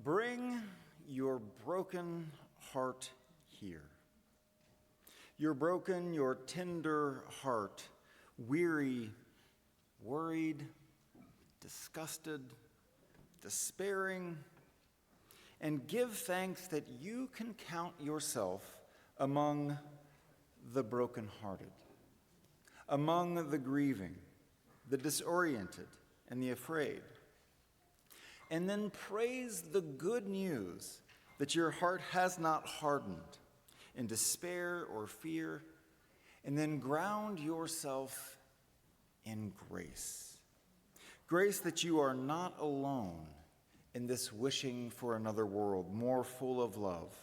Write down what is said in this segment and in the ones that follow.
Bring your broken heart here. Your broken, your tender heart, weary, worried, disgusted, despairing, and give thanks that you can count yourself among the brokenhearted, among the grieving, the disoriented, and the afraid. And then praise the good news that your heart has not hardened in despair or fear, and then ground yourself in grace. Grace that you are not alone in this wishing for another world more full of love,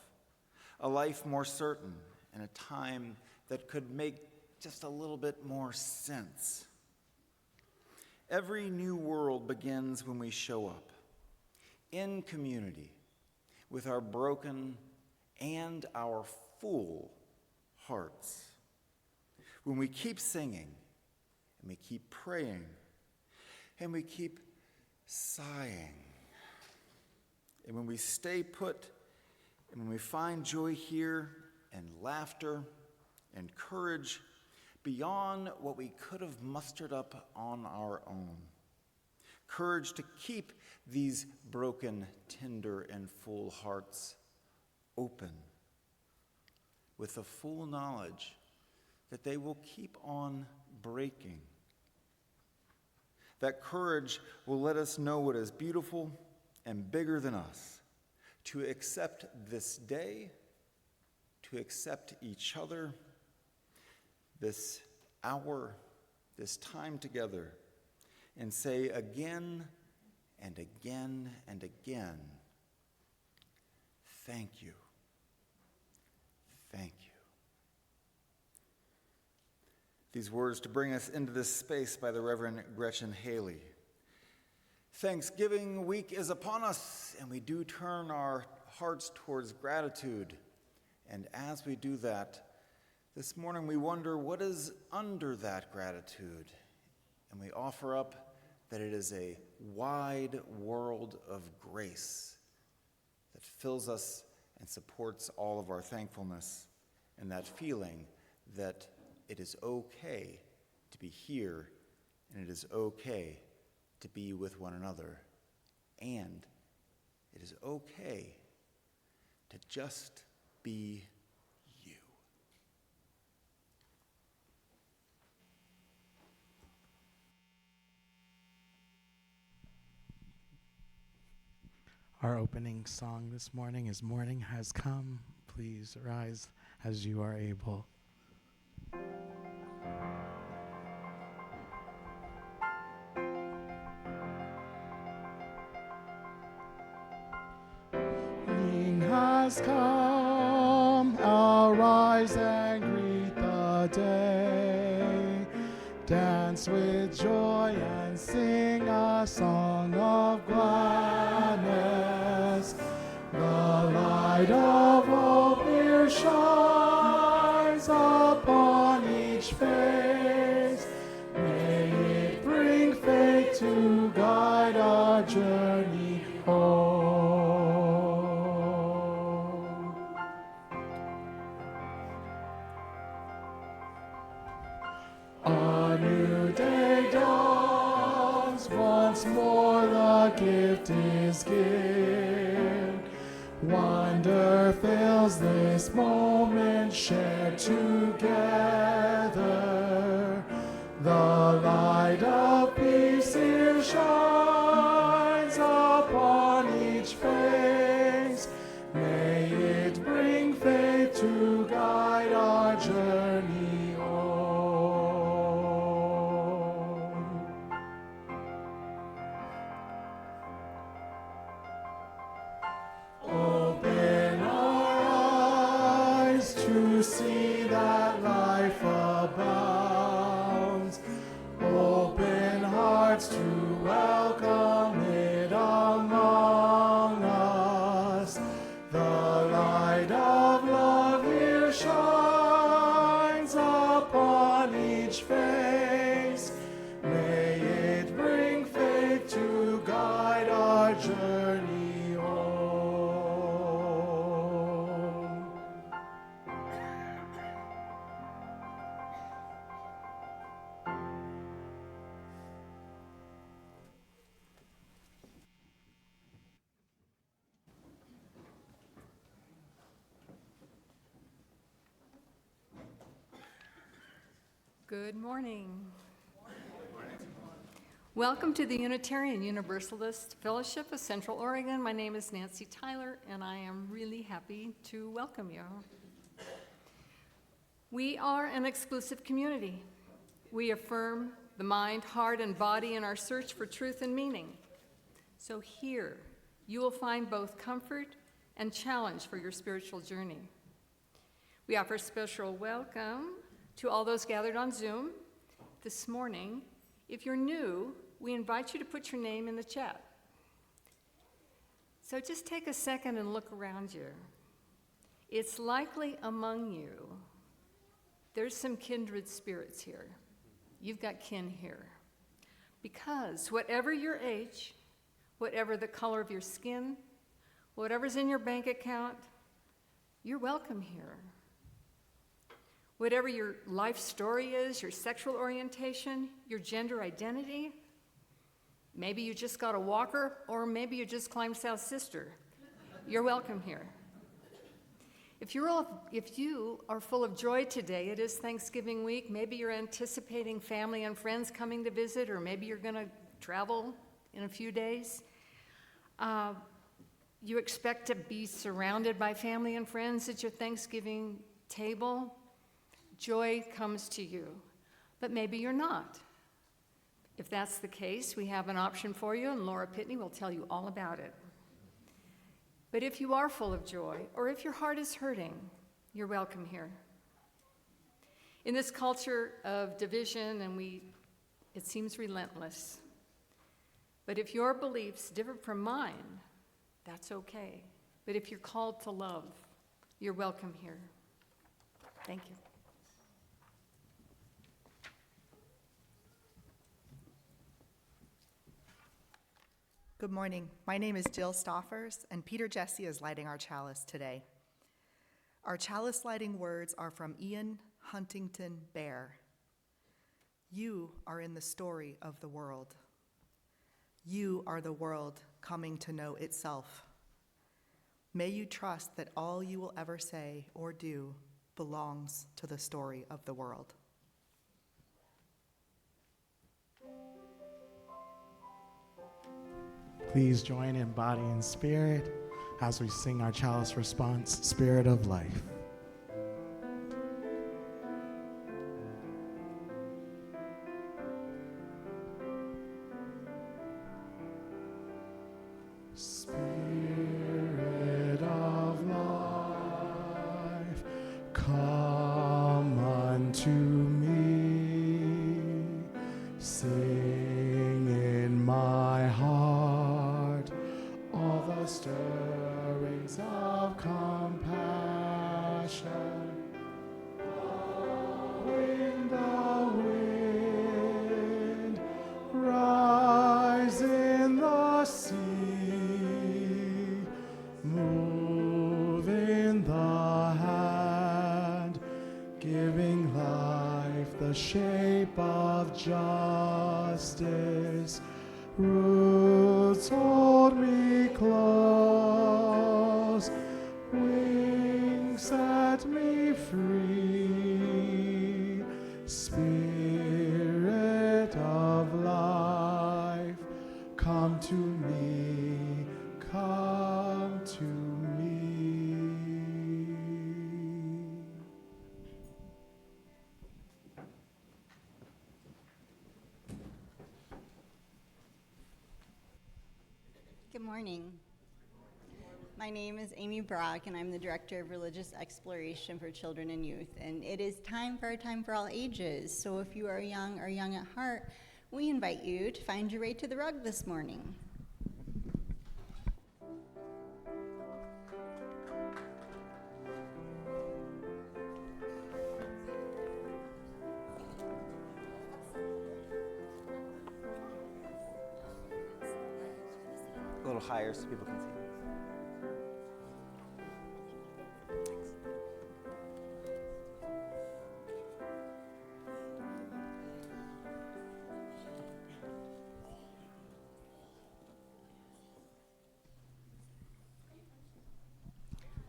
a life more certain, and a time that could make just a little bit more sense. Every new world begins when we show up in community with our broken and our full hearts. When we keep singing, and we keep praying, and we keep sighing, and when we stay put, and when we find joy here, and laughter, and courage beyond what we could have mustered up on our own. Courage to keep these broken, tender, and full hearts open with the full knowledge that they will keep on breaking. That courage will let us know what is beautiful and bigger than us, to accept this day, to accept each other, this hour, this time together, and say again and again and again, thank you, thank you. These words to bring us into this space by the Reverend Gretchen Haley. Thanksgiving week is upon us, and we do turn our hearts towards gratitude. And as we do that, this morning we wonder what is under that gratitude. And we offer up that it is a wide world of grace that fills us and supports all of our thankfulness, and that feeling that it is okay to be here, and it is okay to be with one another, and it is okay to just be you. Our opening song this morning is Morning Has Come. Please rise as you are able. Morning has come, arise and greet the day. Dance with joy and sing a song of gladness. The light of hope here shines upon each face. May it bring faith to guide our journey home. A new day dawns, once more the gift is given. Wonder fills this moment shared together. The light of peace here shines upon each face. May it bring faith to guide our journey home. Open our eyes to see that life abounds. Open hearts to welcome it among us. The light of love here shines upon each face. May it bring faith to guide our journey home. Good morning. Welcome to the Unitarian Universalist Fellowship of Central Oregon. My name is Nancy Tyler, and I am really happy to welcome you. We are an exclusive community. We affirm the mind, heart, and body in our search for truth and meaning. So here, you will find both comfort and challenge for your spiritual journey. We offer special welcome to all those gathered on Zoom this morning. If you're new, we invite you to put your name in the chat. So just take a second and look around you. It's likely among you, there's some kindred spirits here. You've got kin here. Because whatever your age, whatever the color of your skin, whatever's in your bank account, you're welcome here. Whatever your life story is, your sexual orientation, your gender identity, maybe you just got a walker, or maybe you just climbed South Sister, you're welcome here. If you are full of joy today, it is Thanksgiving week, maybe you're anticipating family and friends coming to visit, or maybe you're gonna travel in a few days. You expect to be surrounded by family and friends at your Thanksgiving table. Joy comes to you, but maybe you're not. If that's the case, we have an option for you, and Laura Pitney will tell you all about it. But if you are full of joy, or if your heart is hurting, you're welcome here. In this culture of division, it seems relentless. But if your beliefs differ from mine, that's okay. But if you're called to love, you're welcome here. Thank you. Good morning. My name is Jill Stoffers, and Peter Jesse is lighting our chalice today. Our chalice lighting words are from Ian Huntington Bear. You are in the story of the world. You are the world coming to know itself. May you trust that all you will ever say or do belongs to the story of the world. Please join in body and spirit as we sing our chalice response, Spirit of Life. Spirit of life, come unto me, sing in my heart all the stirrings of compassion. The wind, rise in the sea, move in the hand, giving life the shape of justice. Roots hold me close, wings set me free. Spirit of life, come to me, come to me. Good morning. My name is Amy Brock, and I'm the Director of Religious Exploration for Children and Youth. And it is time for all ages. So if you are young or young at heart, we invite you to find your way to the rug this morning. A little higher so people can see.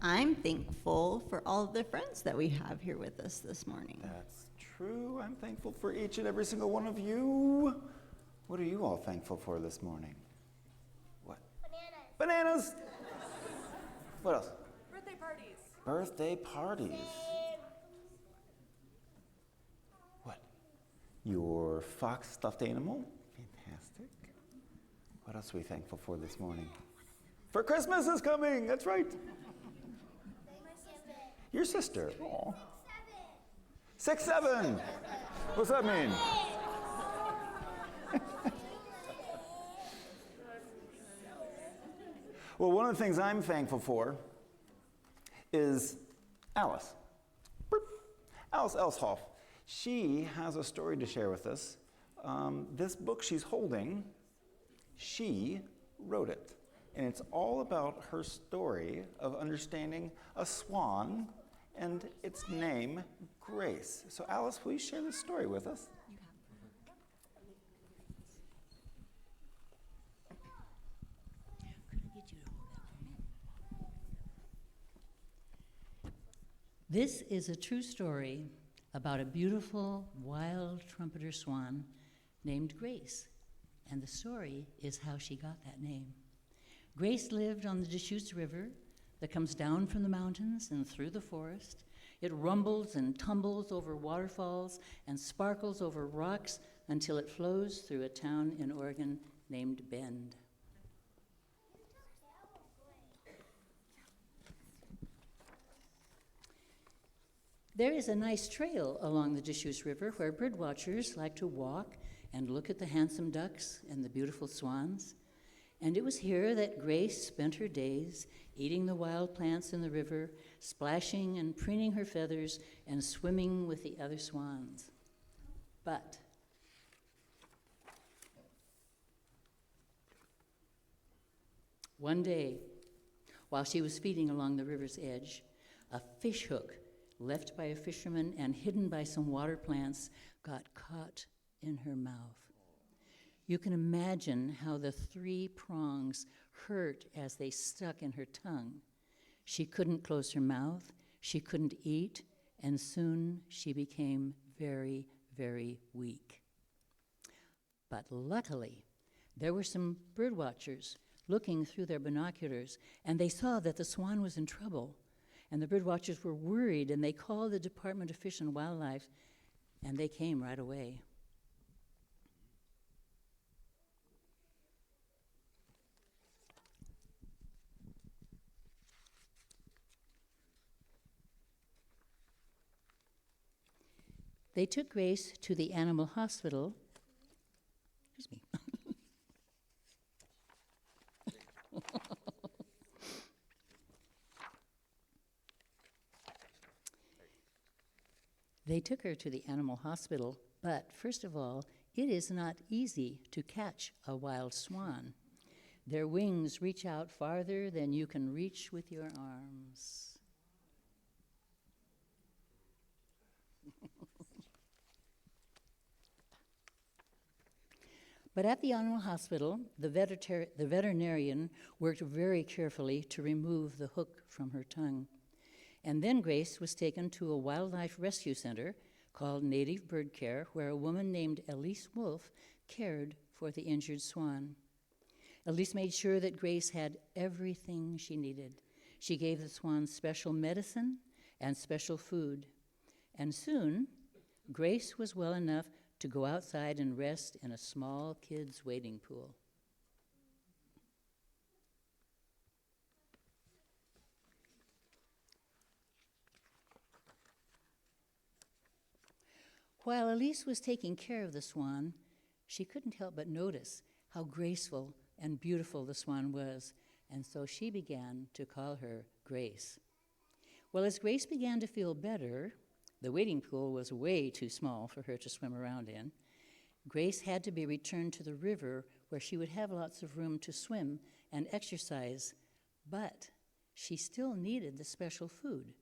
I'm thankful for all of the friends that we have here with us this morning. That's true. I'm thankful for each and every single one of you. What are you all thankful for this morning? What? Bananas. What else? Birthday parties. Birthday parties. What? Your fox stuffed animal? Fantastic. What else are we thankful for this morning? For Christmas is coming. That's right. Your sister. Aw. 6'7". What's that mean? Well, one of the things I'm thankful for is Alice. Alice Elshoff. She has a story to share with us. This book she's holding, she wrote it. And it's all about her story of understanding a swan and its name, Grace. So Alice, will you share this story with us? This is a true story about a beautiful wild trumpeter swan named Grace. And the story is how she got that name. Grace lived on the Deschutes River that comes down from the mountains and through the forest. It rumbles and tumbles over waterfalls and sparkles over rocks until it flows through a town in Oregon named Bend. There is a nice trail along the Deschutes River where birdwatchers like to walk and look at the handsome ducks and the beautiful swans. And it was here that Grace spent her days eating the wild plants in the river, splashing and preening her feathers, and swimming with the other swans. But one day, while she was feeding along the river's edge, a fish hook left by a fisherman and hidden by some water plants got caught in her mouth. You can imagine how the 3 prongs hurt as they stuck in her tongue. She couldn't close her mouth, she couldn't eat, and soon she became very, very weak. But luckily, there were some birdwatchers looking through their binoculars, and they saw that the swan was in trouble. And the birdwatchers were worried, and they called the Department of Fish and Wildlife, and they came right away. They took Grace to the animal hospital. Excuse me. They took her to the animal hospital, but first of all, it is not easy to catch a wild swan. Their wings reach out farther than you can reach with your arms. But at the animal hospital, the veterinarian worked very carefully to remove the hook from her tongue. And then Grace was taken to a wildlife rescue center called Native Bird Care, where a woman named Elise Wolf cared for the injured swan. Elise made sure that Grace had everything she needed. She gave the swan special medicine and special food. And soon, Grace was well enough to go outside and rest in a small kids' wading pool. While Elise was taking care of the swan, she couldn't help but notice how graceful and beautiful the swan was, and so she began to call her Grace. Well, as Grace began to feel better, the wading pool was way too small for her to swim around in. Grace had to be returned to the river where she would have lots of room to swim and exercise, but she still needed the special food.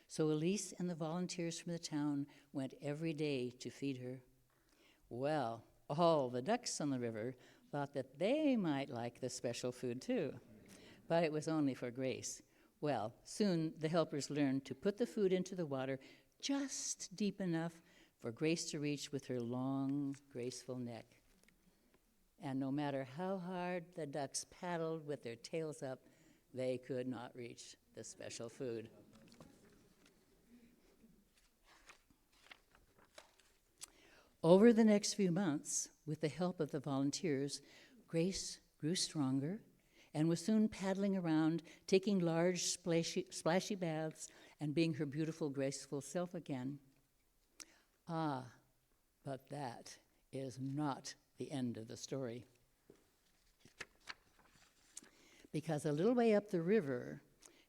So Elise and the volunteers from the town went every day to feed her. Well, all the ducks on the river thought that they might like the special food too, but it was only for Grace. Well, soon the helpers learned to put the food into the water just deep enough for Grace to reach with her long, graceful neck. And no matter how hard the ducks paddled with their tails up, they could not reach the special food. Over the next few months, with the help of the volunteers, Grace grew stronger and was soon paddling around, taking large, splashy baths, and being her beautiful, graceful self again. Ah, but that is not the end of the story. Because a little way up the river,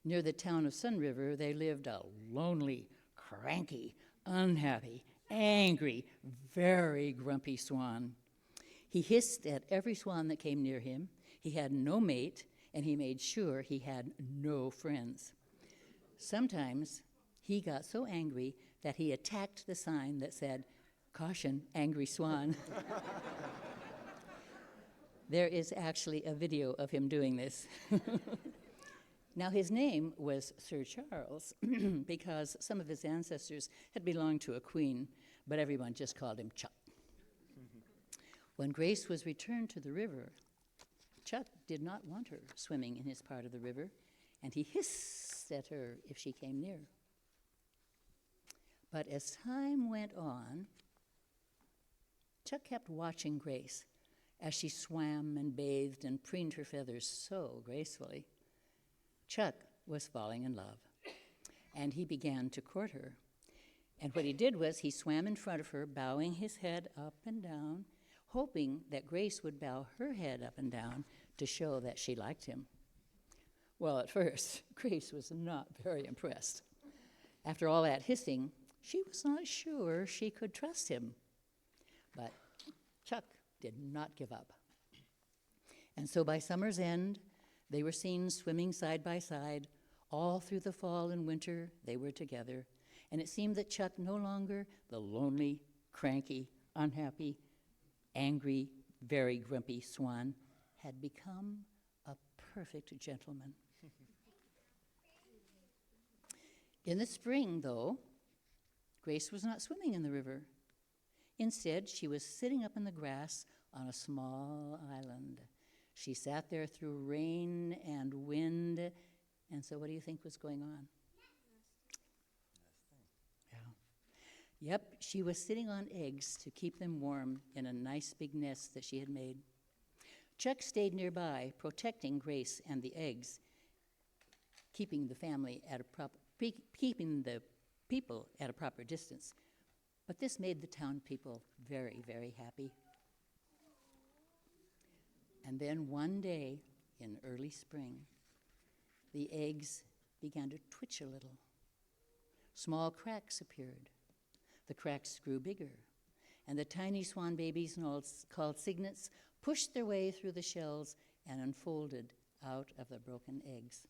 near the town of Sun River, there lived a lonely, cranky, unhappy, angry, very grumpy swan. He hissed at every swan that came near him. He had no mate, and he made sure he had no friends. Sometimes he got so angry that he attacked the sign that said, "Caution, angry swan." There is actually a video of him doing this. Now, his name was Sir Charles because some of his ancestors had belonged to a queen, but everyone just called him Chuck. When Grace was returned to the river, Chuck did not want her swimming in his part of the river, and he hissed at her if she came near. But as time went on, Chuck kept watching Grace as she swam and bathed and preened her feathers so gracefully. Chuck was falling in love, and he began to court her. And what he did was he swam in front of her, bowing his head up and down, hoping that Grace would bow her head up and down to show that she liked him. Well, at first, Grace was not very impressed. After all that hissing, she was not sure she could trust him. But Chuck did not give up. And so by summer's end, they were seen swimming side by side. All through the fall and winter, they were together. And it seemed that Chuck, no longer the lonely, cranky, unhappy, angry, very grumpy swan, had become a perfect gentleman. In the spring, though, Grace was not swimming in the river. Instead, she was sitting up in the grass on a small island. She sat there through rain and wind, and so what do you think was going on? Yeah. Yep, she was sitting on eggs to keep them warm in a nice big nest that she had made. Chuck stayed nearby, protecting Grace and the eggs, keeping the family at keeping the people at a proper distance. But this made the town people very, very happy. And then one day in early spring, the eggs began to twitch a little. Small cracks appeared. The cracks grew bigger, and the tiny swan babies, called cygnets, pushed their way through the shells and unfolded out of the broken eggs.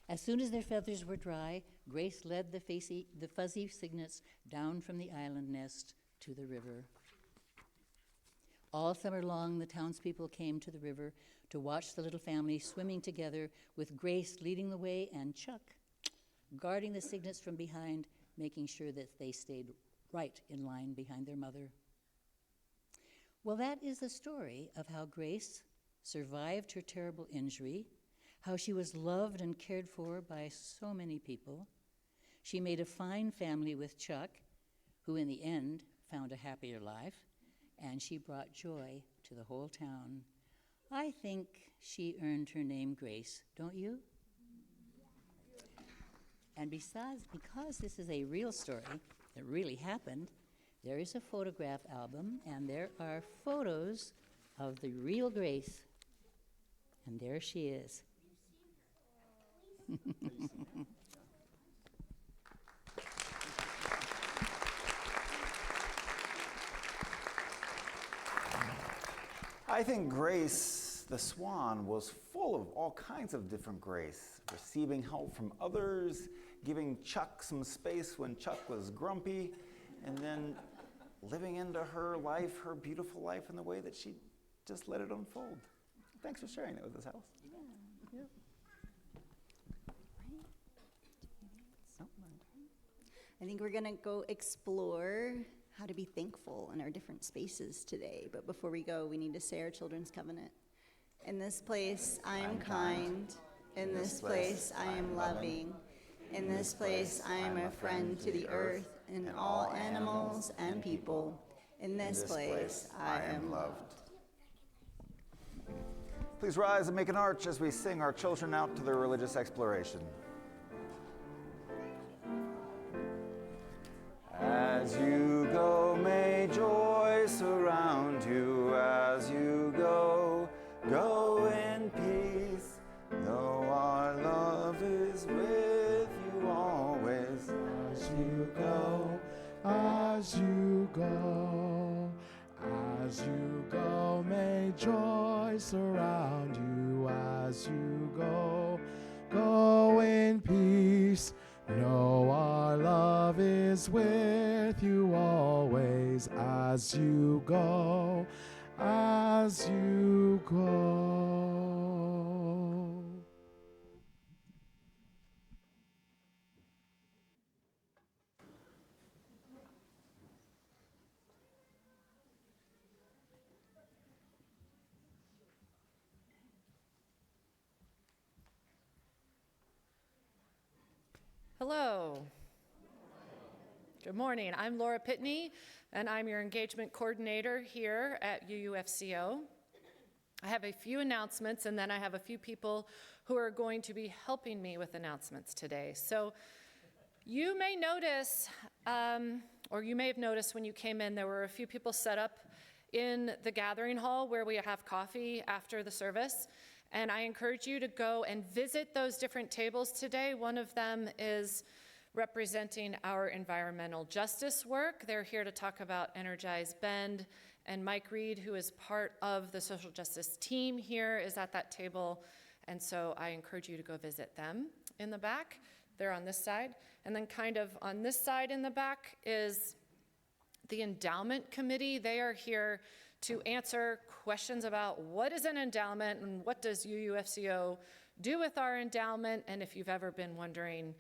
As soon as their feathers were dry, Grace led the fuzzy cygnets down from the island nest to the river. All summer long, the townspeople came to the river to watch the little family swimming together, with Grace leading the way and Chuck guarding the cygnets from behind, making sure that they stayed right in line behind their mother. Well, that is the story of how Grace survived her terrible injury, how she was loved and cared for by so many people. She made a fine family with Chuck, who in the end found a happier life, and she brought joy to the whole town. I think she earned her name Grace, don't you? And because this is a real story, it really happened, there is a photograph album, and there are photos of the real Grace. And there she is. I think Grace, the swan, was full of all kinds of different grace, receiving help from others, giving Chuck some space when Chuck was grumpy, and then living into her life, her beautiful life, in the way that she just let it unfold. Thanks for sharing it with us, Alice. Yeah. I think we're going to go explore how to be thankful in our different spaces today. But before we go, we need to say our children's covenant. In this place, I am kind. In this place, I am loving. In this place, I am a friend to the earth and all animals and people. In this place, I am loved. Please rise and make an arch as we sing our children out to their religious exploration. As you go, may joy surround you. As you go, go in peace. Though our love is with you always. As you go, as you go, as you go, may joy surround you. As you go, go in peace. Know our love is with you always. As you go, as you go. Hello. Good morning. I'm Laura Pitney, and I'm your engagement coordinator here at UUFCO. I have a few announcements, and then I have a few people who are going to be helping me with announcements today. So you may notice, or you may have noticed when you came in, there were a few people set up in the gathering hall where we have coffee after the service. And I encourage you to go and visit those different tables today. One of them is representing our environmental justice work. They're here to talk about Energize Bend. And Mike Reed, who is part of the social justice team here, is at that table. And so I encourage you to go visit them in the back. They're on this side. And then kind of on this side in the back is the endowment committee. They are here to answer questions about what is an endowment and what does UUFCO do with our endowment. And if you've ever been wondering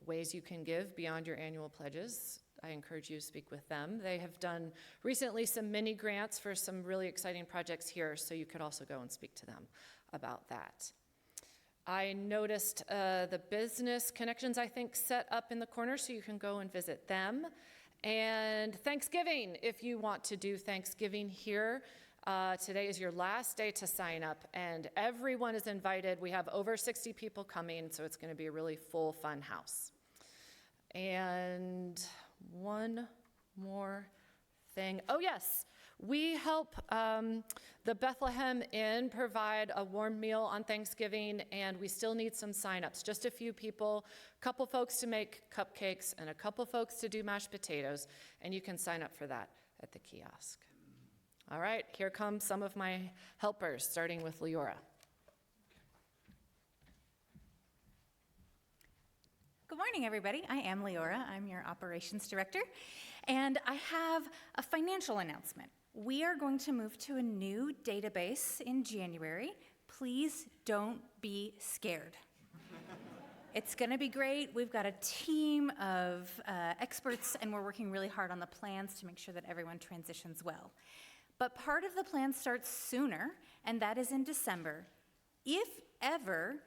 ways you can give beyond your annual pledges, I encourage you to speak with them. They have done recently some mini grants for some really exciting projects here, so you could also go and speak to them about that. I noticed the business connections, I think, set up in the corner, so you can go and visit them. And Thanksgiving, if you want to do Thanksgiving here, today is your last day to sign up, and everyone is invited. We have over 60 people coming, so it's going to be a really full, fun house. And one more thing. Oh, yes. We help the Bethlehem Inn provide a warm meal on Thanksgiving, and we still need some signups. Just a few people, a couple folks to make cupcakes, and a couple folks to do mashed potatoes, and you can sign up for that at the kiosk. All right, here come some of my helpers, starting with Leora. Good morning, everybody. I am Leora. I'm your operations director, and I have a financial announcement. We are going to move to a new database in January. Please don't be scared. It's going to be great. We've got a team of experts, and we're working really hard on the plans to make sure that everyone transitions well. But part of the plan starts sooner, and that is in December. If ever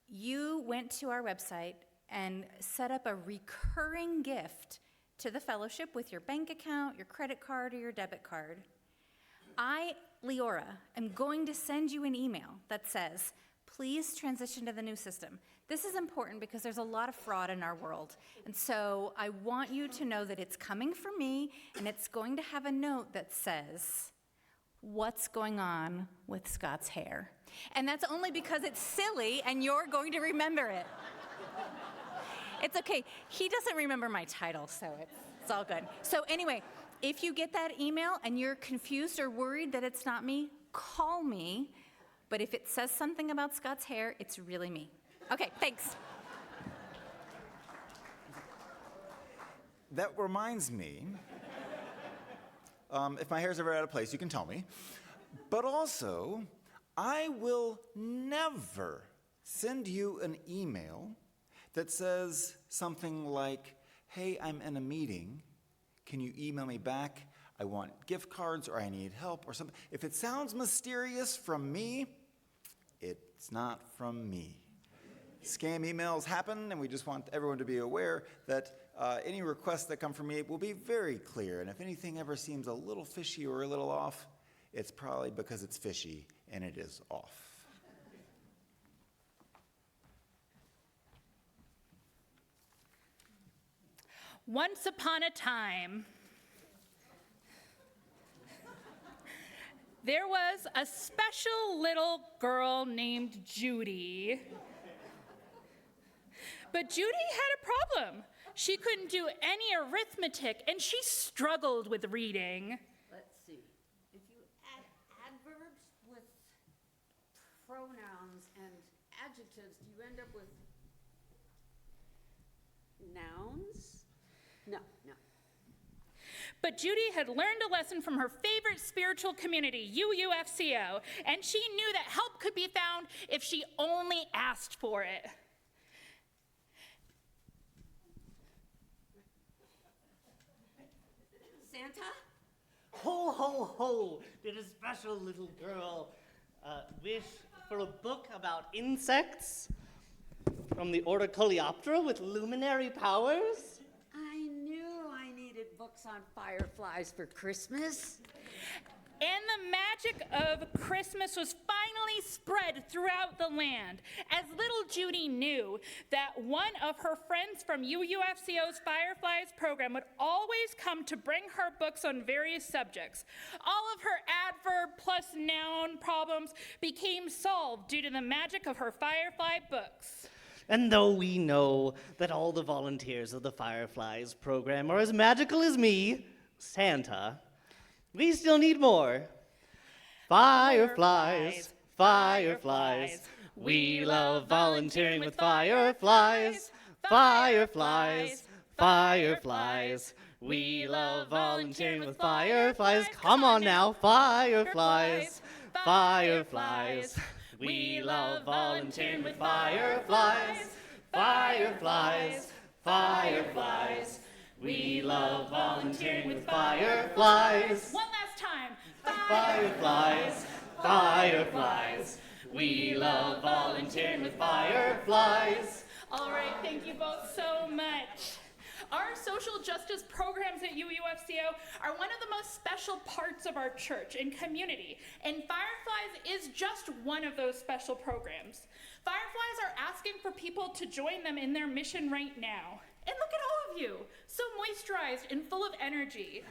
you went to our website and set up a recurring gift to the fellowship with your bank account, your credit card, or your debit card, I, Leora, am going to send you an email that says, please transition to the new system. This is important because there's a lot of fraud in our world. And so I want you to know that it's coming from me, and it's going to have a note that says, what's going on with Scott's hair? And that's only because it's silly, and you're going to remember it. It's okay. He doesn't remember my title, so it's all good. So anyway, if you get that email and you're confused or worried that it's not me, call me. But if it says something about Scott's hair, it's really me. Okay, thanks. That reminds me If my hair's ever out of place, you can tell me. But also, I will never send you an email that says something like, hey, I'm in a meeting. Can you email me back? I want gift cards, or I need help, or something. If it sounds mysterious from me, it's not from me. Scam emails happen, and we just want everyone to be aware that any requests that come from me will be very clear. And if anything ever seems a little fishy or a little off, it's probably because it's fishy, and it is off. Once upon a time, there was a special little girl named Judy. But Judy had a problem. She couldn't do any arithmetic, and she struggled with reading. Let's see. If you add adverbs with pronouns and adjectives, do you end up with nouns? No. But Judy had learned a lesson from her favorite spiritual community, UUFCO, and she knew that help could be found if she only asked for it. Santa? Ho, ho, ho! Did a special little girl wish for a book about insects from the order Coleoptera with luminary powers? I knew I needed books on fireflies for Christmas. And the magic of Christmas was finally spread throughout the land, as little Judy knew that one of her friends from UUFCO's Fireflies program would always come to bring her books on various subjects. All of her adverb plus noun problems became solved due to the magic of her Firefly books. And though we know that all the volunteers of the Fireflies program are as magical as me, Santa, we still need more. Fireflies, fireflies, we love volunteering with fireflies. Fireflies, fireflies, we love volunteering with fireflies. Come on now, fireflies, fireflies, we love volunteering with fireflies. Fireflies, fireflies, we love volunteering with fireflies. One last time. Fireflies, fireflies, we love volunteering with fireflies. All right, thank you both so much. Our social justice programs at UUFCO are one of the most special parts of our church and community, and Fireflies is just one of those special programs. Fireflies are asking for people to join them in their mission right now. And look at all of you, so moisturized and full of energy.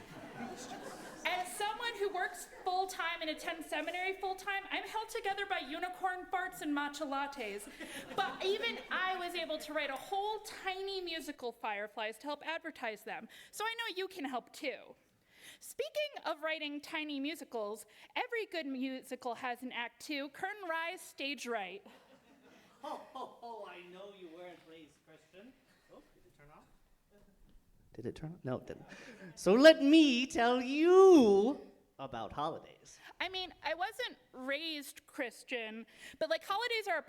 As someone who works full-time and attends seminary full-time, I'm held together by unicorn farts and matcha lattes. But even I was able to write a whole tiny musical, Fireflies, to help advertise them. So I know you can help too. Speaking of writing tiny musicals, every good musical has an act two, curtain rise, stage right. Ho, ho, ho, I know you weren't raised Christian. Oh, did it turn off? Did it turn off? No, it didn't. So let me tell you about holidays. I mean, I wasn't raised Christian, but like holidays are a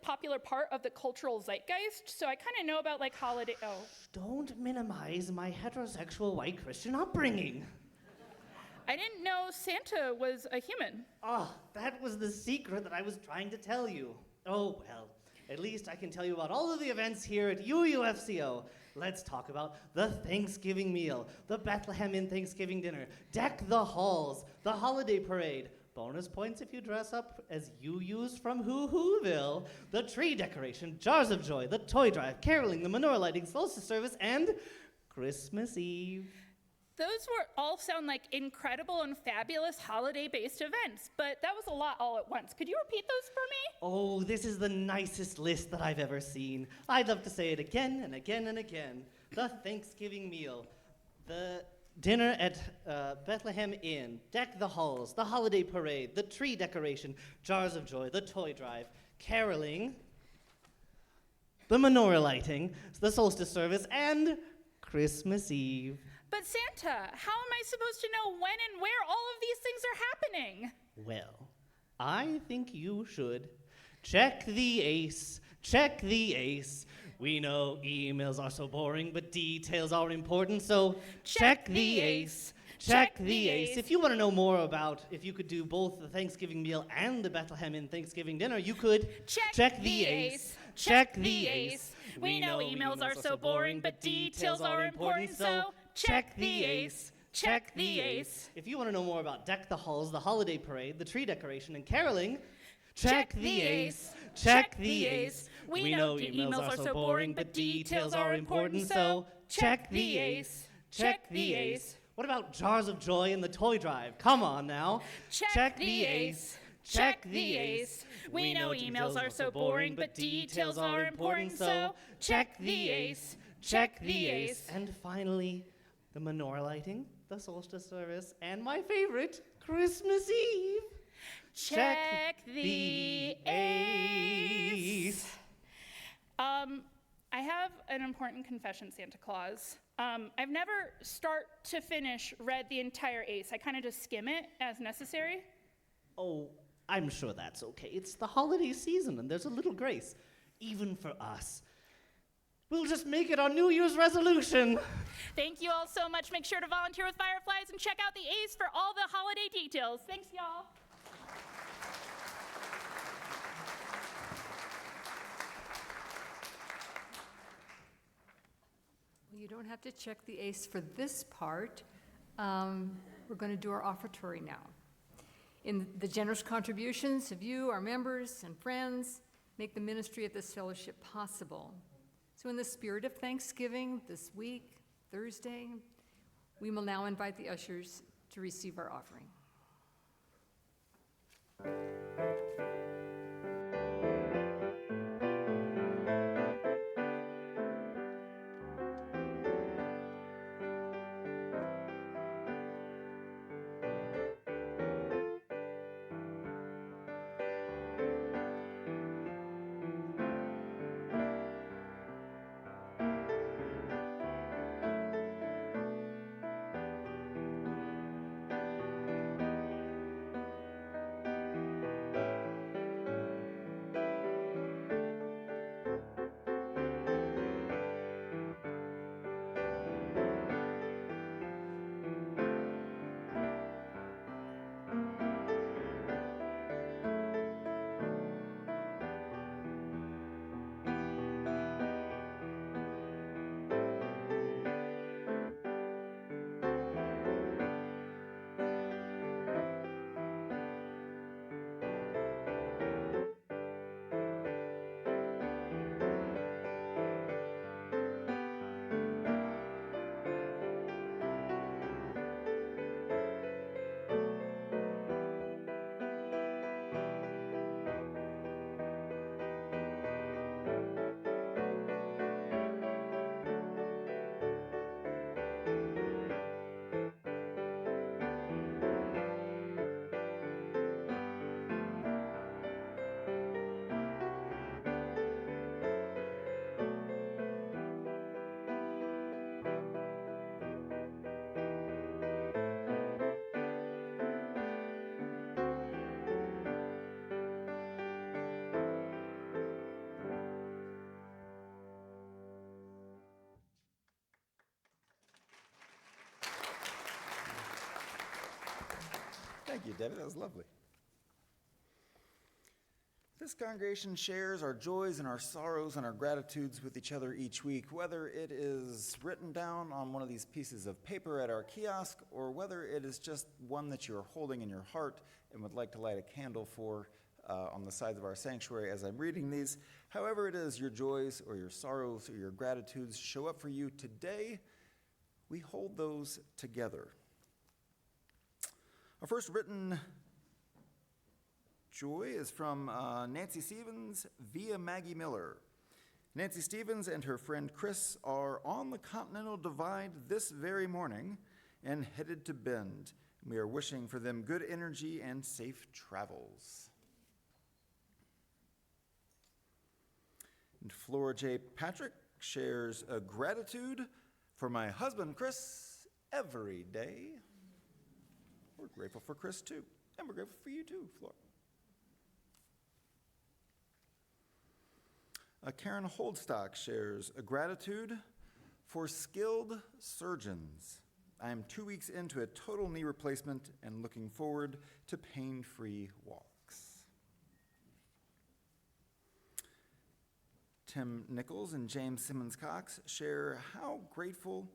popular part of the cultural zeitgeist, so I kind of know about like holiday. Oh. Don't minimize my heterosexual white Christian upbringing. I didn't know Santa was a human. Oh, that was the secret that I was trying to tell you. Oh, well, at least I can tell you about all of the events here at UUFCO. Let's talk about the Thanksgiving meal, the Bethlehem Inn Thanksgiving dinner, Deck the Halls, the holiday parade, bonus points if you dress up as UUs from Whooville, the tree decoration, Jars of Joy, the toy drive, caroling, the menorah lighting, solstice service, and Christmas Eve. Those all sound like incredible and fabulous holiday-based events, but that was a lot all at once. Could you repeat those for me? Oh, this is the nicest list that I've ever seen. I'd love to say it again and again and again. The Thanksgiving meal, the dinner at Bethlehem Inn, Deck the Halls, the holiday parade, the tree decoration, Jars of Joy, the toy drive, caroling, the menorah lighting, the solstice service, and Christmas Eve. But Santa, how am I supposed to know when and where all of these things are happening? Well, I think you should check the ace. Check the ace. We know emails are so boring, but details are important, so check the ace. Check the ace. If you want to know more about if you could do both the Thanksgiving meal and the Bethlehem in Thanksgiving dinner, you could check the ace. Check the ace. We know emails are so boring, but details are important, so check the ace. Check the ace. If you want to know more about Deck the Halls, the holiday parade, the tree decoration, and caroling, check the ace. Check the ace. We know emails are so boring, but details are important, so check the ace. Check the ace. What about Jars of Joy and the toy drive? Come on now. Check the ace. Check the ace. We know emails are so boring, but details are important, so check the ace. Check the ace. And finally, the menorah lighting, the solstice service, and my favorite, Christmas Eve. Check the ace. I have an important confession, Santa Claus. I've never start to finish read the entire ace. I kind of just skim it as necessary. Oh, I'm sure that's okay. It's the holiday season, and there's a little grace, even for us. We'll just make it our New Year's resolution. Thank you all so much. Make sure to volunteer with Fireflies and check out the ace for all the holiday details. Thanks, y'all. Well, you don't have to check the ace for this part. We're going to do our offertory now. In the generous contributions of you, our members and friends, make the ministry of this fellowship possible. So in the spirit of Thanksgiving this week, Thursday, we will now invite the ushers to receive our offering. Thank you, Debbie. That was lovely. This congregation shares our joys and our sorrows and our gratitudes with each other each week, whether it is written down on one of these pieces of paper at our kiosk or whether it is just one that you're holding in your heart and would like to light a candle for on the sides of our sanctuary as I'm reading these. However it is your joys or your sorrows or your gratitudes show up for you today, we hold those together. Our first written joy is from Nancy Stevens via Maggie Miller. Nancy Stevens and her friend Chris are on the Continental Divide this very morning and headed to Bend. We are wishing for them good energy and safe travels. And Flora J. Patrick shares a gratitude for my husband Chris every day. We're grateful for Chris, too. And we're grateful for you, too, Flora. Karen Holdstock shares a gratitude for skilled surgeons. I am 2 weeks into a total knee replacement and looking forward to pain-free walks. Tim Nichols and James Simmons Cox share how grateful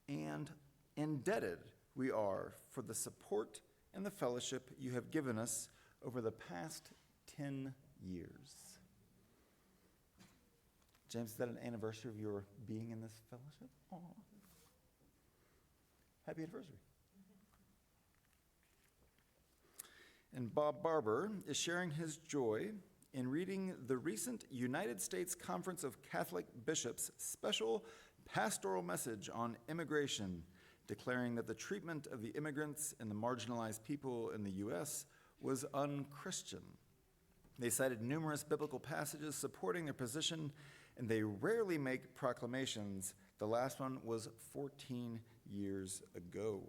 and indebted we are for the support and the fellowship you have given us over the past 10 years. James, is that an anniversary of your being in this fellowship? Aww. Happy anniversary. And Bob Barber is sharing his joy in reading the recent United States Conference of Catholic Bishops' special pastoral message on immigration, declaring that the treatment of the immigrants and the marginalized people in the U.S. was unchristian. They cited numerous biblical passages supporting their position, and they rarely make proclamations. The last one was 14 years ago.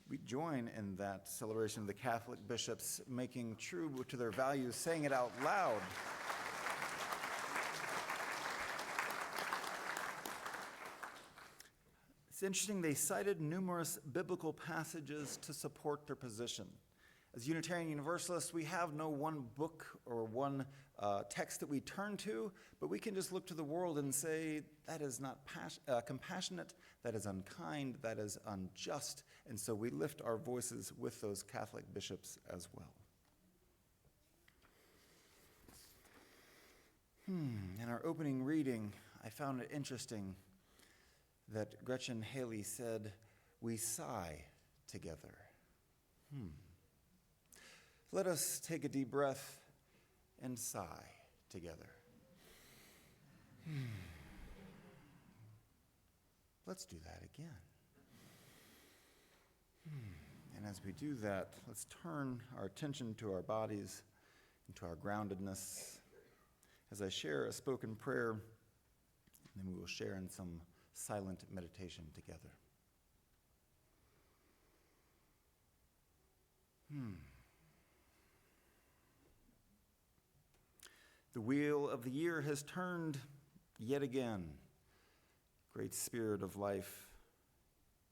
We join in that celebration of the Catholic bishops making true to their values, saying it out loud. It's interesting, they cited numerous biblical passages to support their position. As Unitarian Universalists, we have no one book or one text that we turn to, but we can just look to the world and say, that is not compassionate, that is unkind, that is unjust. And so we lift our voices with those Catholic bishops as well. In our opening reading, I found it interesting that Gretchen Haley said, "We sigh together." Let us take a deep breath and sigh together. Let's do that again. And as we do that, let's turn our attention to our bodies and to our groundedness. As I share a spoken prayer, and then we will share in some silent meditation together. The wheel of the year has turned yet again. Great Spirit of life,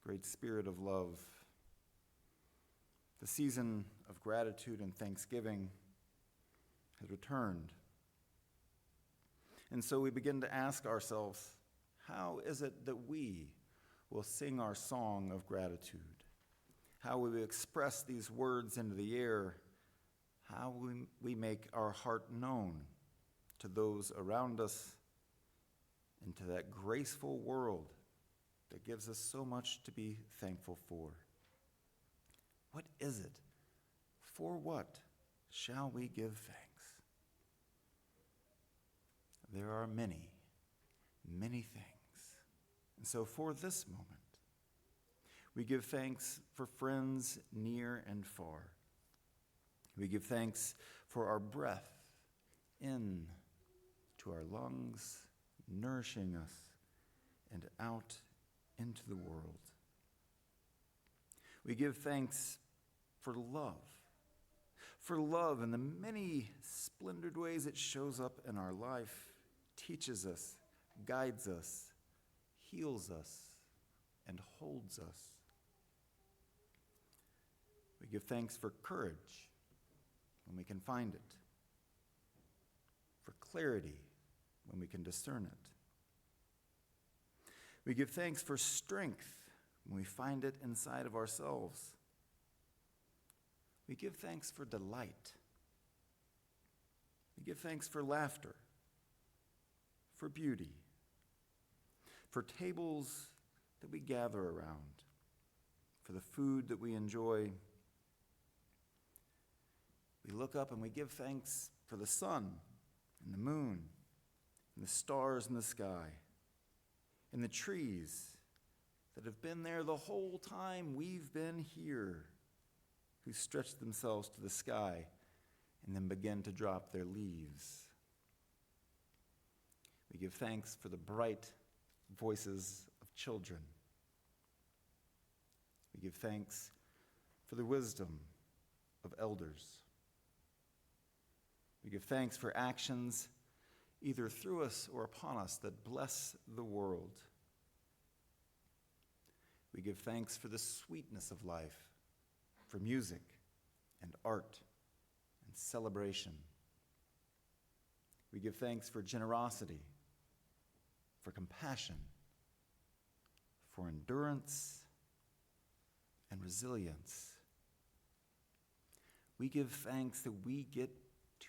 great Spirit of love. The season of gratitude and thanksgiving has returned. And so we begin to ask ourselves, how is it that we will sing our song of gratitude? How will we express these words into the air? How will we make our heart known to those around us and to that graceful world that gives us so much to be thankful for? What is it? For what shall we give thanks? There are many, many things. And so for this moment, we give thanks for friends near and far. We give thanks for our breath in to our lungs, nourishing us, and out into the world. We give thanks for love in the many splendid ways it shows up in our life, teaches us, guides us, heals us, and holds us. We give thanks for courage when we can find it, for clarity when we can discern it. We give thanks for strength when we find it inside of ourselves. We give thanks for delight. We give thanks for laughter, for beauty, for tables that we gather around, for the food that we enjoy. We look up and we give thanks for the sun and the moon and the stars in the sky and the trees that have been there the whole time we've been here, who stretch themselves to the sky and then begin to drop their leaves. We give thanks for the bright voices of children We give thanks for the wisdom of elders. We give thanks for actions either through us or upon us that bless the world. We give thanks for the sweetness of life, for music and art and celebration. We give thanks for generosity, for compassion, for endurance and resilience. We give thanks that we get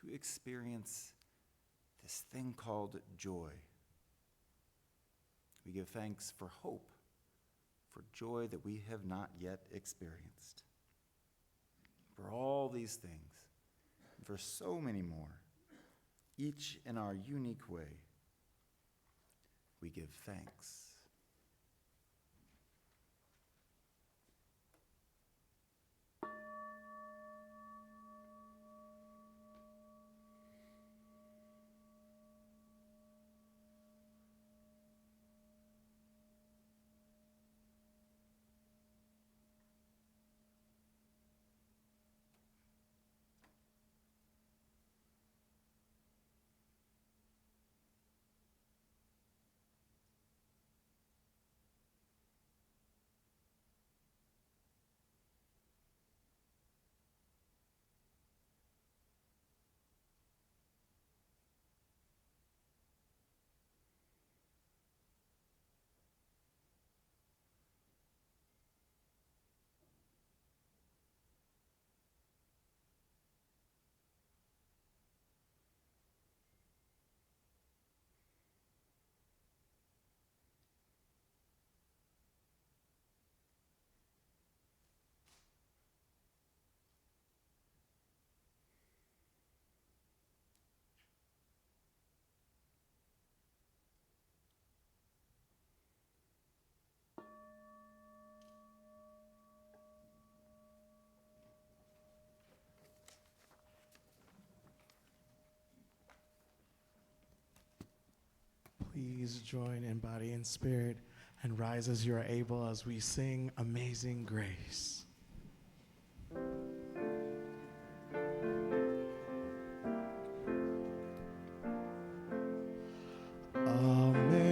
to experience this thing called joy. We give thanks for hope, for joy that we have not yet experienced. For all these things, and for so many more, each in our unique way, we give thanks. Please join in body and spirit and rise as you are able as we sing Amazing Grace.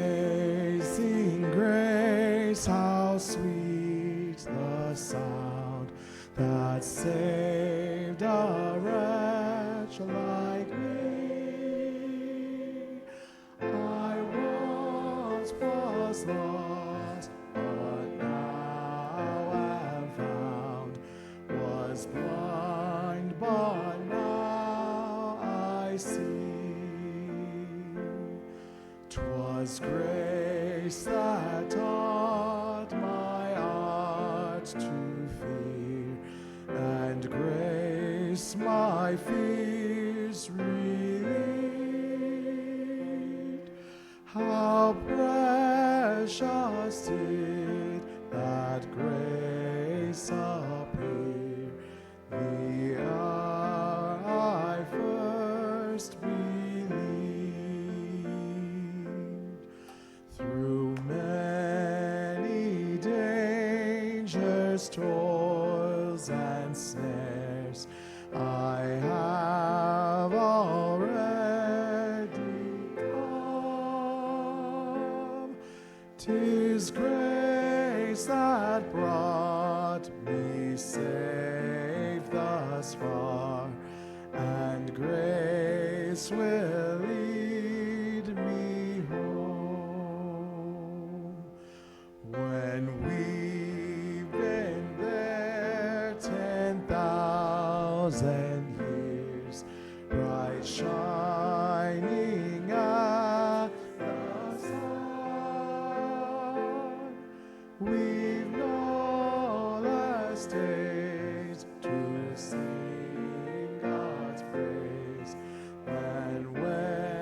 Amazing grace, how sweet the sound that saved a wretch like me. I once was lost, but now am found, was blind, but now I see. 'Twas grace that taught my heart to fear, and grace my fears relieved. How precious did that grace appear the hour I first believed. Through many dangers, toils, and snares, I have already come. 'Tis grace that brought me safe thus far, and grace will lead me home. When we've been there 10,000 years, bright shining at the sun, we've no less days to sing God's praise than when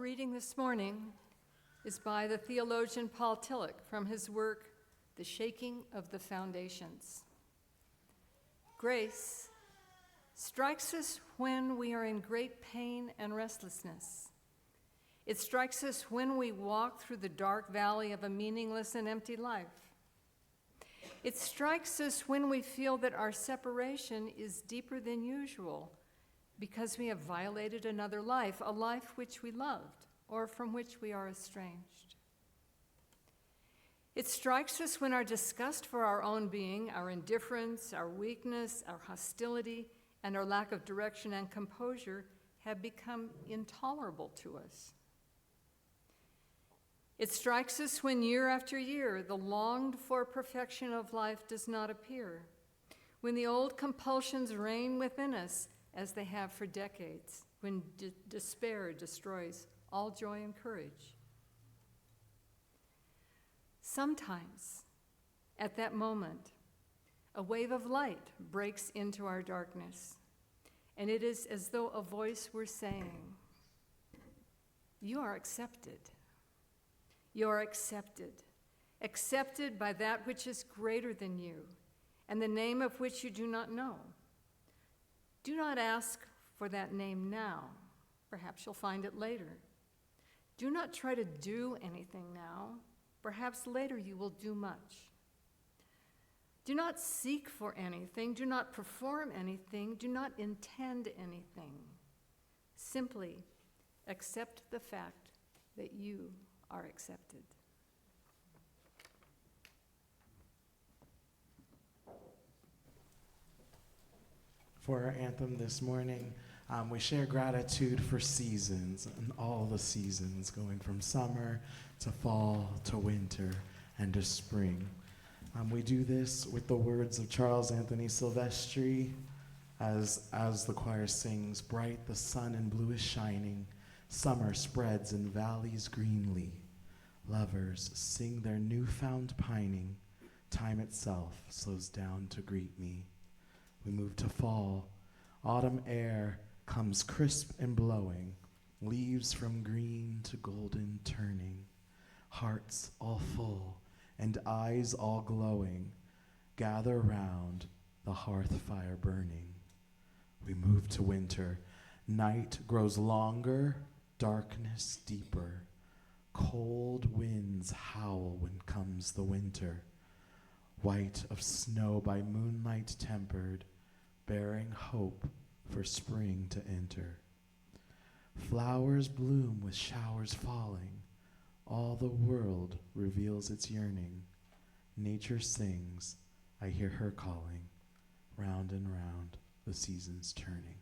reading this morning is by the theologian Paul Tillich from his work, The Shaking of the Foundations. Grace strikes us when we are in great pain and restlessness. It strikes us when we walk through the dark valley of a meaningless and empty life. It strikes us when we feel that our separation is deeper than usual because we have violated another life, a life which we loved or from which we are estranged. It strikes us when our disgust for our own being, our indifference, our weakness, our hostility, and our lack of direction and composure have become intolerable to us. It strikes us when year after year the longed-for perfection of life does not appear, when the old compulsions reign within us as they have for decades, when despair destroys all joy and courage. Sometimes, at that moment, a wave of light breaks into our darkness, and it is as though a voice were saying, "You are accepted. You are accepted, accepted by that which is greater than you, and the name of which you do not know. Do not ask for that name now. Perhaps you'll find it later. Do not try to do anything now. Perhaps later you will do much. Do not seek for anything. Do not perform anything. Do not intend anything. Simply accept the fact that you are accepted." For our anthem this morning, we share gratitude for seasons and all the seasons, going from summer to fall to winter and to spring. We do this with the words of Charles Anthony Silvestri as the choir sings, "Bright the sun and blue is shining, summer spreads in valleys greenly. Lovers sing their newfound pining, time itself slows down to greet me. We move to fall, autumn air comes crisp and blowing, leaves from green to golden turning, hearts all full and eyes all glowing, gather round the hearth fire burning. We move to winter, night grows longer, darkness deeper, cold winds howl when comes the winter, white of snow by moonlight tempered, bearing hope for spring to enter. Flowers bloom with showers falling, all the world reveals its yearning. Nature sings, I hear her calling, round and round the seasons turning."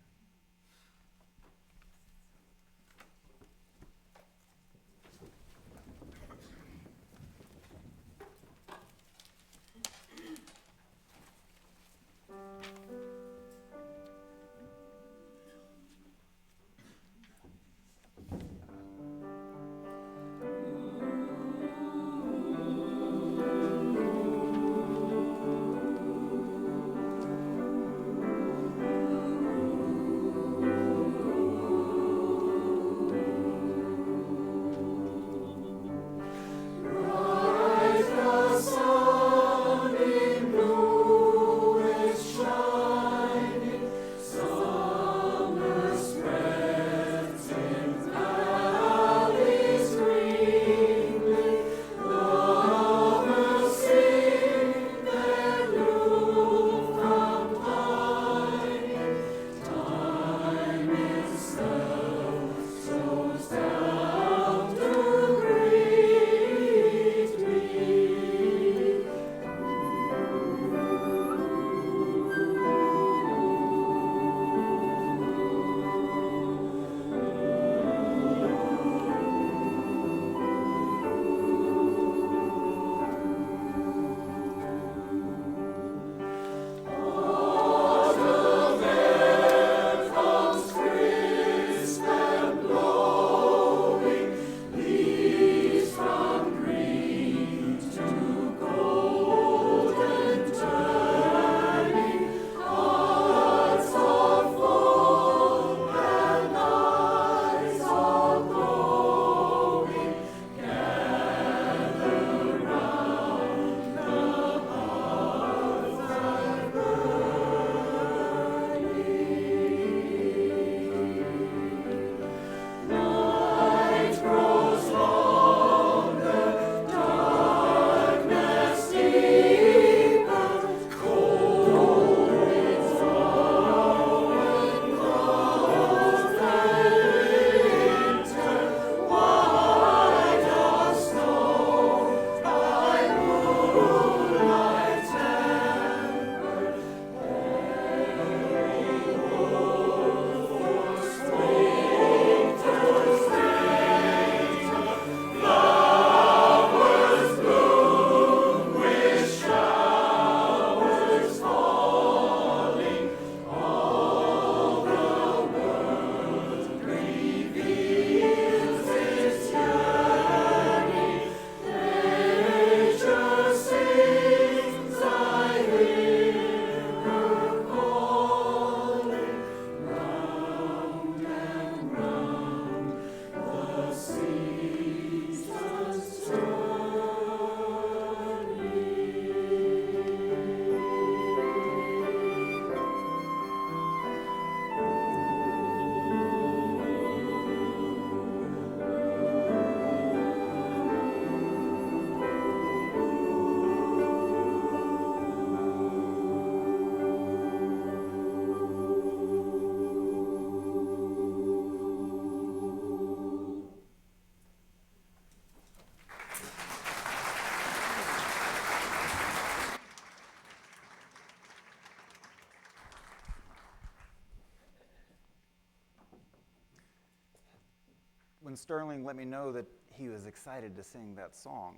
when Sterling let me know that he was excited to sing that song.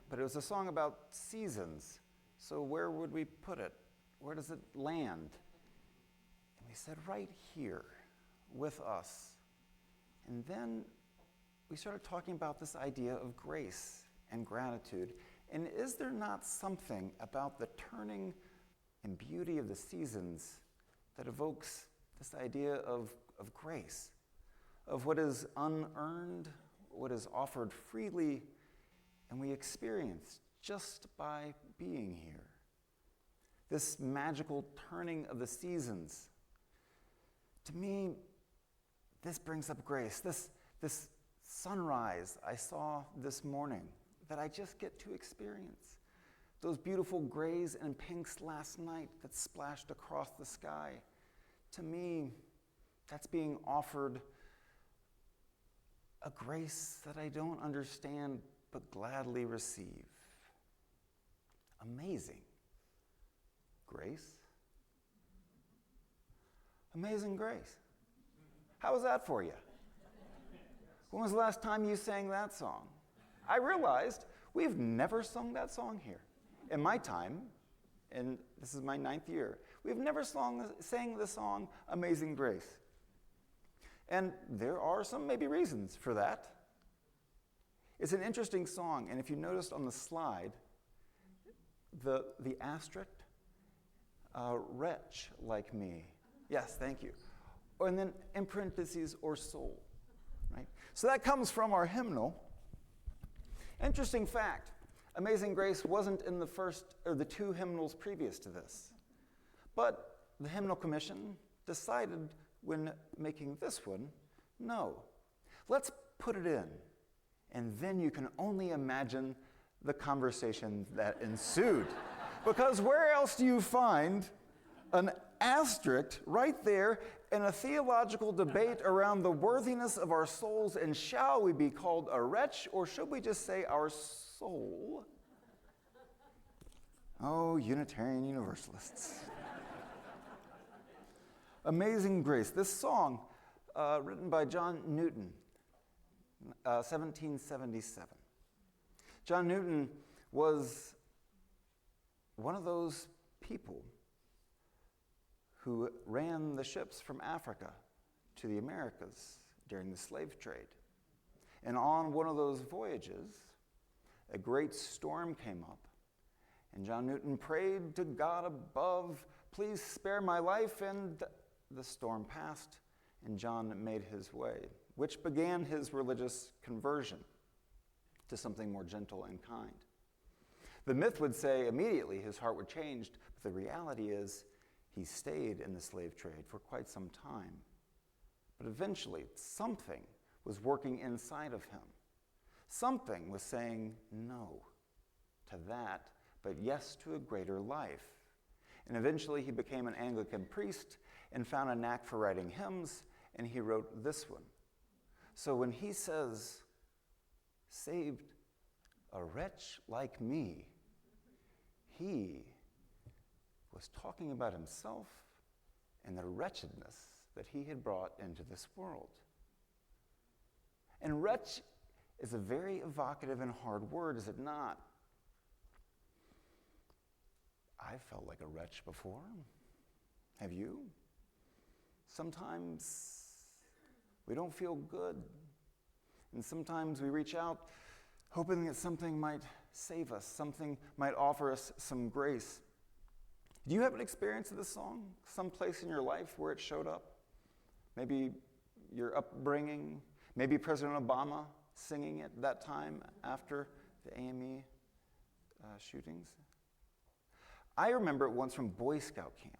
But it was a song about seasons. So where would we put it? Where does it land? And we said, right here with us. And then we started talking about this idea of grace and gratitude. And is there not something about the turning and beauty of the seasons that evokes this idea of grace, of what is unearned, what is offered freely, and we experience just by being here? This magical turning of the seasons. To me, this brings up grace. This sunrise I saw this morning that I just get to experience. Those beautiful grays and pinks last night that splashed across the sky. To me, that's being offered a grace that I don't understand but gladly receive. Amazing grace. Amazing grace. How was that for you? When was the last time you sang that song? I realized we've never sung that song here. In my time, and this is my 9th year, we've never sang the song Amazing Grace. And there are some maybe reasons for that. It's an interesting song, and if you noticed on the slide, the asterisk, wretch like me. Yes, thank you. And then in parentheses, or soul, right? So that comes from our hymnal. Interesting fact, Amazing Grace wasn't in the first or the 2 hymnals previous to this. But the hymnal commission decided when making this one, no, let's put it in. And then you can only imagine the conversation that ensued. Because where else do you find an asterisk right there in a theological debate around the worthiness of our souls, and shall we be called a wretch, or should we just say our soul? Oh, Unitarian Universalists. Amazing Grace. This song, written by John Newton, 1777. John Newton was one of those people who ran the ships from Africa to the Americas during the slave trade. And on one of those voyages, a great storm came up. And John Newton prayed to God above, please spare my life, and the storm passed, and John made his way, which began his religious conversion to something more gentle and kind. The myth would say immediately his heart would change, but the reality is he stayed in the slave trade for quite some time. But eventually, something was working inside of him. Something was saying no to that, but yes to a greater life. And eventually he became an Anglican priest and found a knack for writing hymns, and he wrote this one. So when he says, saved a wretch like me, he was talking about himself and the wretchedness that he had brought into this world. And wretch is a very evocative and hard word, is it not? I've felt like a wretch before. Have you? Sometimes we don't feel good. And sometimes we reach out hoping that something might save us, something might offer us some grace. Do you have an experience of this song, someplace in your life where it showed up? Maybe your upbringing, maybe President Obama singing it that time after the AME shootings. I remember it once from Boy Scout camp.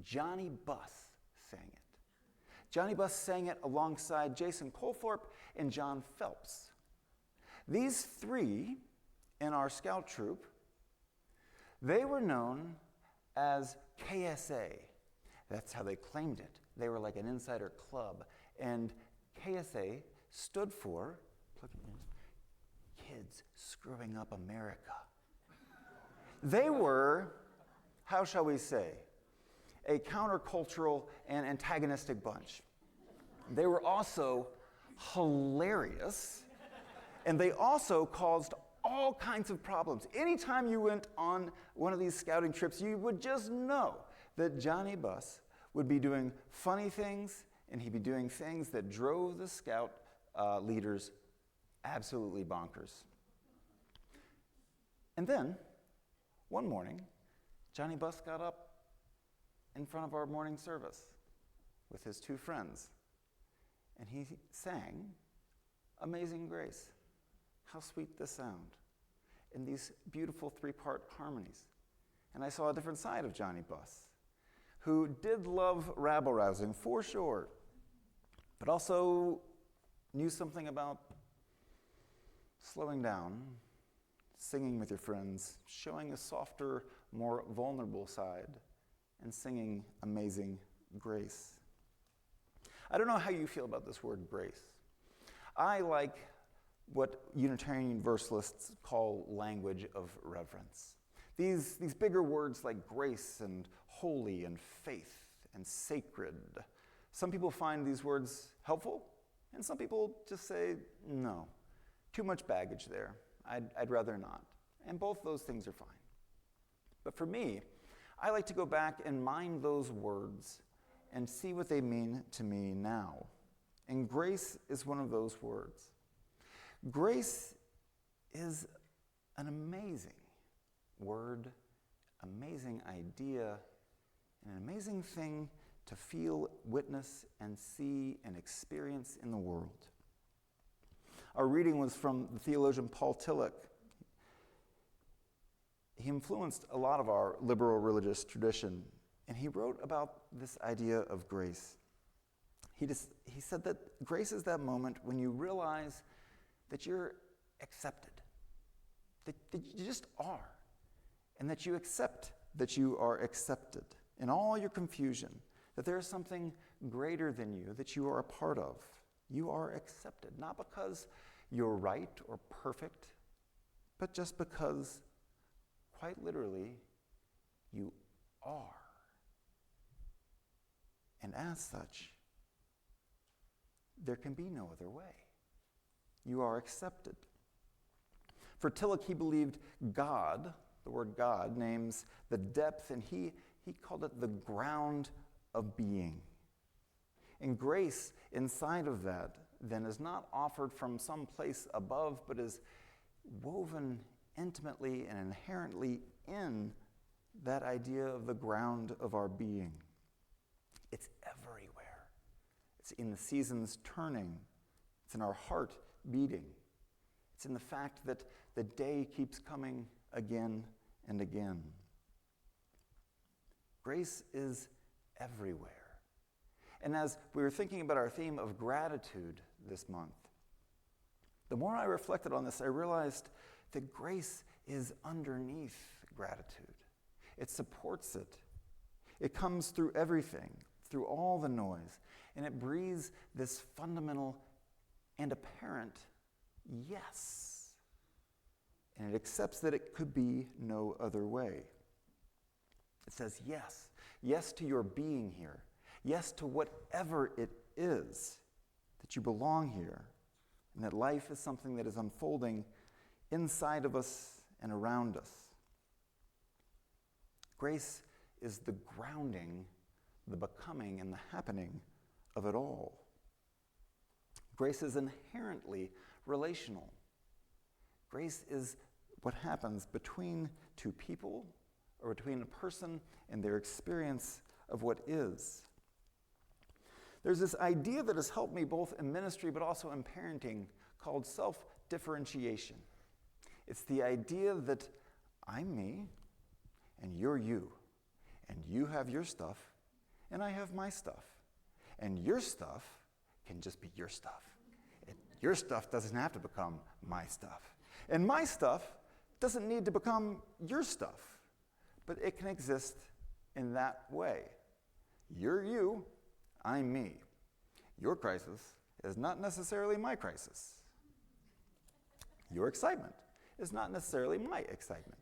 Johnny Buss sang it. Johnny Buss sang it alongside Jason Colthorpe and John Phelps. These 3 in our scout troop, they were known as KSA. That's how they claimed it. They were like an insider club. And KSA stood for Kids Screwing Up America. They were, how shall we say, a countercultural and antagonistic bunch. They were also hilarious, and they also caused all kinds of problems. Anytime you went on one of these scouting trips, you would just know that Johnny Bus would be doing funny things, and he'd be doing things that drove the scout leaders absolutely bonkers. And then, one morning, Johnny Bus got up in front of our morning service with his two friends, and he sang Amazing Grace. How sweet the sound, in these beautiful three-part harmonies. And I saw a different side of Johnny Bus, who did love rabble-rousing, for sure, but also knew something about slowing down, singing with your friends, showing a softer, more vulnerable side, and singing Amazing Grace. I don't know how you feel about this word grace. I like what Unitarian Universalists call language of reverence. These bigger words like grace and holy and faith and sacred. Some people find these words helpful, and some people just say, no, too much baggage there. I'd rather not. And both those things are fine. But for me, I like to go back and mine those words and see what they mean to me now. And grace is one of those words. Grace is an amazing word, amazing idea, and an amazing thing to feel, witness, and see and experience in the world. Our reading was from the theologian Paul Tillich. He influenced a lot of our liberal religious tradition, and he wrote about this idea of grace. He said that grace is that moment when you realize that you're accepted, that you just are, and that you accept that you are accepted in all your confusion, that there is something greater than you that you are a part of. You are accepted, not because you're right or perfect, but just because, quite literally, you are. And as such, there can be no other way. You are accepted. For Tillich, he believed God, the word God, names the depth, and he called it the ground of being. And grace inside of that, then, is not offered from some place above, but is woven intimately and inherently in that idea of the ground of our being. It's everywhere. It's in the seasons turning. It's in our heart beating. It's in the fact that the day keeps coming again and again. Grace is everywhere. And as we were thinking about our theme of gratitude this month, the more I reflected on this, I realized that grace is underneath gratitude. It supports it. It comes through everything, through all the noise, and it breathes this fundamental and apparent yes. And it accepts that it could be no other way. It says yes. Yes to your being here. Yes to whatever it is, that you belong here, and that life is something that is unfolding inside of us and around us. Grace is the grounding, the becoming, and the happening of it all. Grace is inherently relational. Grace is what happens between two people, or between a person and their experience of what is. There's this idea that has helped me both in ministry but also in parenting called self-differentiation. It's the idea that I'm me and you're you, and you have your stuff and I have my stuff, and your stuff can just be your stuff. Your stuff doesn't have to become my stuff, and my stuff doesn't need to become your stuff, but it can exist in that way. You're you, I'm me. Your crisis is not necessarily my crisis. Your excitement is not necessarily my excitement.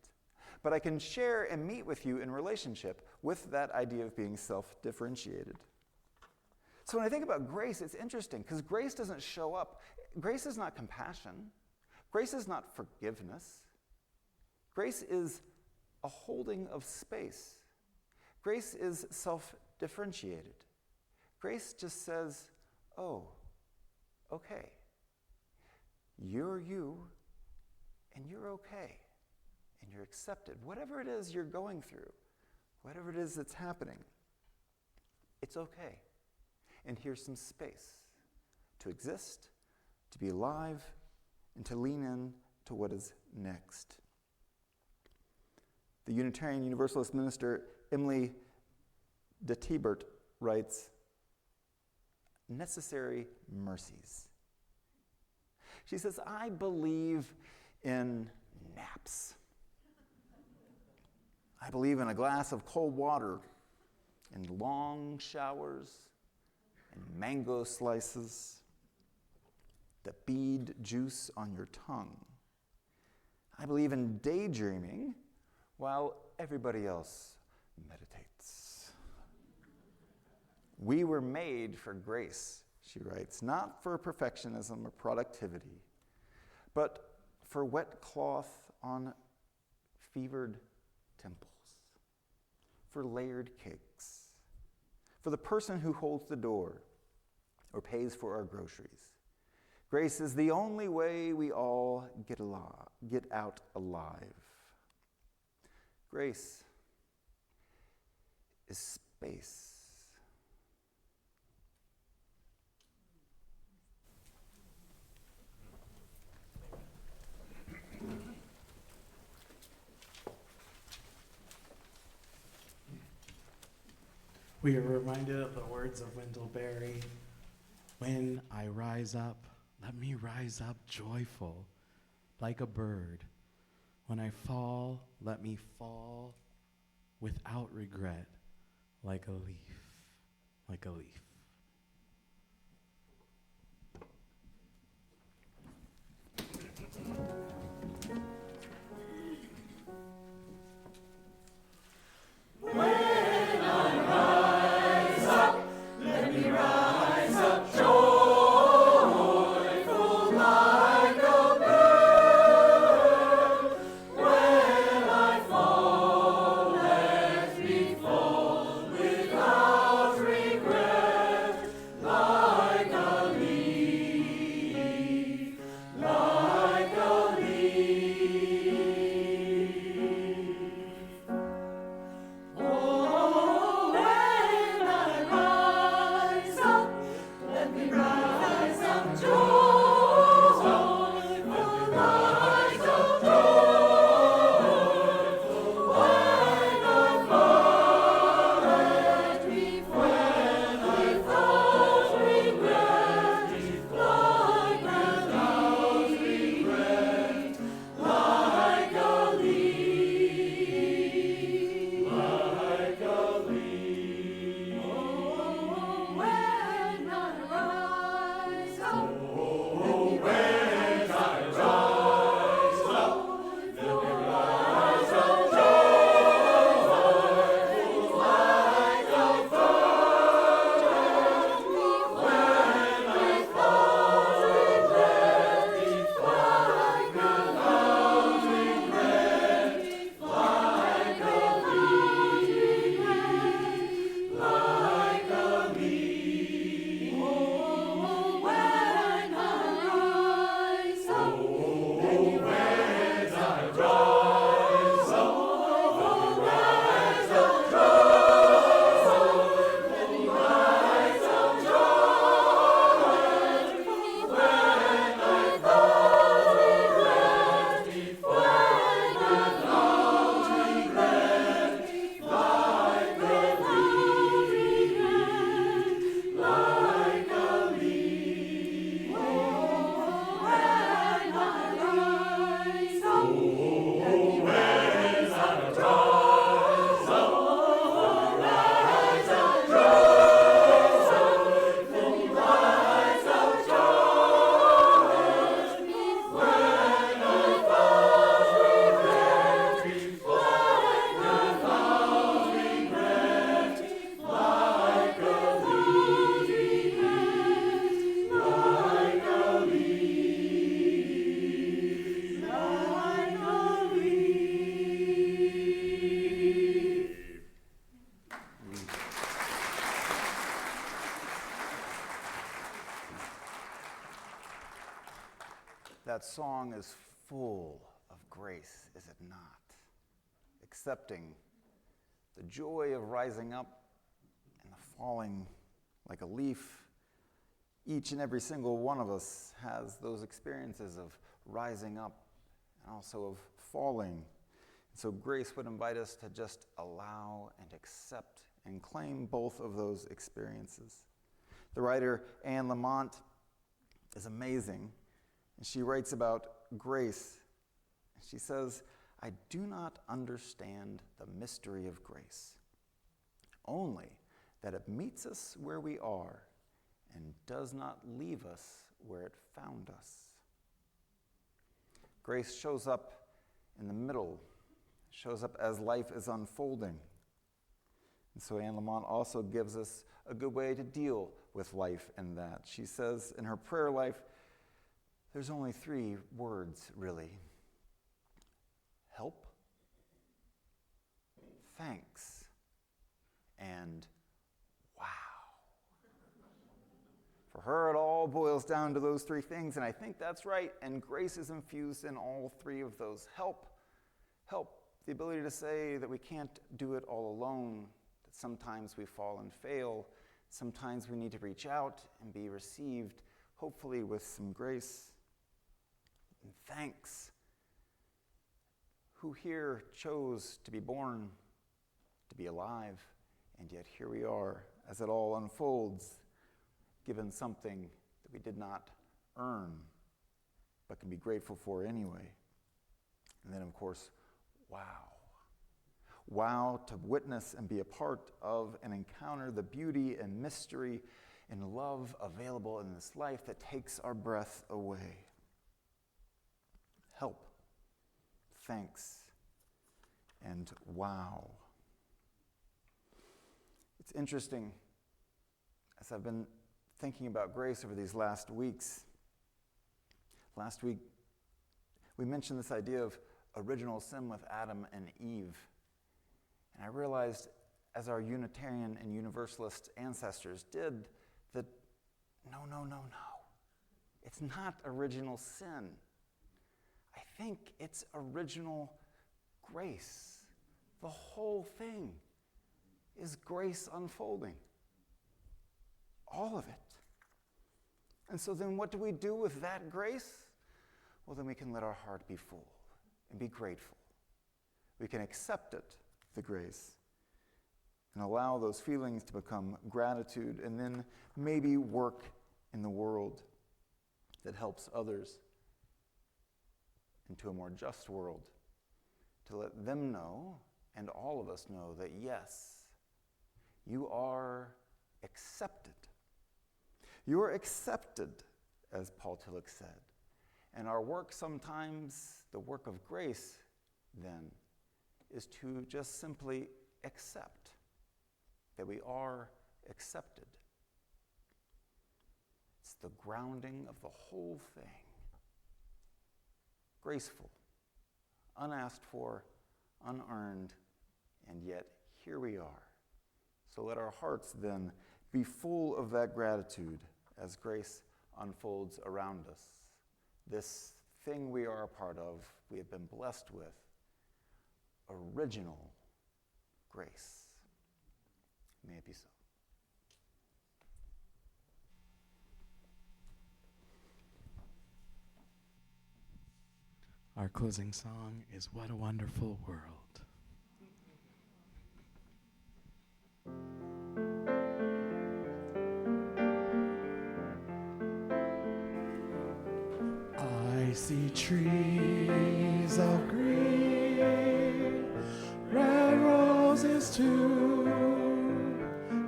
But I can share and meet with you in relationship with that idea of being self-differentiated. So when I think about grace, it's interesting because grace doesn't show up. Grace is not compassion. Grace is not forgiveness. Grace is a holding of space. Grace is self-differentiated. Grace just says, oh, okay. You're you, and you're okay, and you're accepted. Whatever it is you're going through, whatever it is that's happening, it's okay. And here's some space to exist, to be alive, and to lean in to what is next. The Unitarian Universalist minister Emily de Tibert writes, necessary mercies. She says, I believe in naps. I believe in a glass of cold water and long showers and mango slices, the bead juice on your tongue. I believe in daydreaming while everybody else meditates. We were made for grace, she writes, not for perfectionism or productivity, but for wet cloth on fevered temples, for layered cakes, for the person who holds the door or pays for our groceries. Grace is the only way we all get out alive. Grace is space. We are reminded of the words of Wendell Berry, when I rise up, let me rise up joyful, like a bird. When I fall, let me fall without regret, like a leaf, like a leaf. Like a leaf. that song is full of grace, is it not? Accepting the joy of rising up and the falling like a leaf. Each and every single one of us has those experiences of rising up and also of falling. So grace would invite us to just allow and accept and claim both of those experiences. The writer Anne Lamott is amazing, and she writes about grace. She says, "I do not understand the mystery of grace, only that it meets us where we are and does not leave us where it found us." Grace shows up in the middle, shows up as life is unfolding. And so Anne Lamott also gives us a good way to deal with life in that. She says in her prayer life, there's only 3 words, really. Help, thanks, and wow. For her, it all boils down to those 3 things, and I think that's right, and grace is infused in all 3 of those. Help, the ability to say that we can't do it all alone, that sometimes we fall and fail, sometimes we need to reach out and be received, hopefully with some grace. And thanks. Who here chose to be born, to be alive, and yet here we are as it all unfolds, given something that we did not earn, but can be grateful for anyway. And then, of course, wow. Wow, to witness and be a part of and encounter the beauty and mystery and love available in this life that takes our breath away. Help, thanks, and wow. It's interesting, as I've been thinking about grace over these last weeks. Last week, we mentioned this idea of original sin with Adam and Eve. And I realized, as our Unitarian and Universalist ancestors did, that no. It's not original sin. I think it's original grace. The whole thing is grace unfolding. All of it. And so then what do we do with that grace? Well, then we can let our heart be full and be grateful. We can accept it, the grace, and allow those feelings to become gratitude, and then maybe work in the world that helps others into a more just world, to let them know, and all of us know, that yes, you are accepted. You are accepted, as Paul Tillich said. And our work sometimes, the work of grace, then, is to just simply accept that we are accepted. It's the grounding of the whole thing. Graceful, unasked for, unearned, and yet here we are. So let our hearts then be full of that gratitude as grace unfolds around us. This thing we are a part of, we have been blessed with, original grace. May it be so. Our closing song is What a Wonderful World. I see trees of green, red roses too.